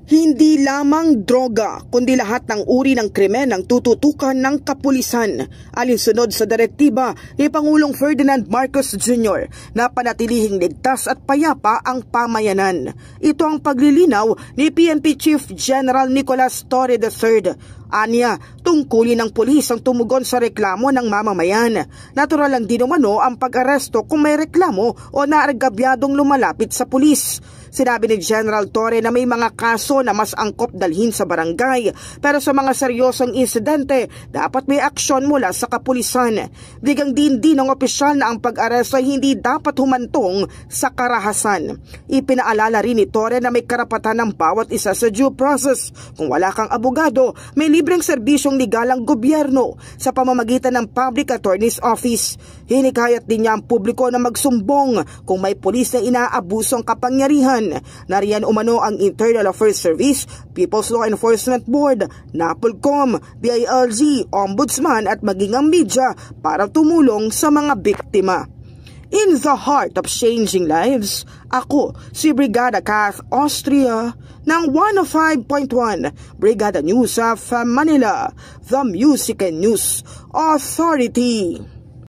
Hindi lamang droga, kundi lahat ng uri ng krimen ang tututukan ng kapulisan. Alinsunod sa direktiba ni Pangulong Ferdinand Marcos Jr. na panatilihing ligtas at payapa ang pamayanan. Ito ang paglilinaw ni PNP Chief General Nicolas Torre III. Anya, tungkulin ng pulis ang tumugon sa reklamo ng mamamayan. Natural lang din umano ang pag-aresto kung may reklamo o naargabyadong lumalapit sa pulis. Sinabi ni General Torre na may mga kaso na mas angkop dalhin sa barangay, pero sa mga seryosong insidente, dapat may aksyon mula sa kapulisan. Bigang din ng opisyal na ang pag-aresto ay hindi dapat humantong sa karahasan. Ipinaalala rin ni Torre na may karapatan ng bawat isa sa due process. Kung wala kang abogado, may libreng serbisyong legal ang gobyerno sa pamamagitan ng Public Attorney's Office. Hinikayat din niya ang publiko na magsumbong kung may pulis na inaabuso ang kapangyarihan. Nariyan umano ang Internal Affairs Service, People's Law Enforcement Board, NAPOLCOM, DILG, Ombudsman at maging ang media para tumulong sa mga biktima. In the heart of changing lives, ako si Brigada Kath Austria ng 105.1 Brigada News of Manila, the Music and News Authority.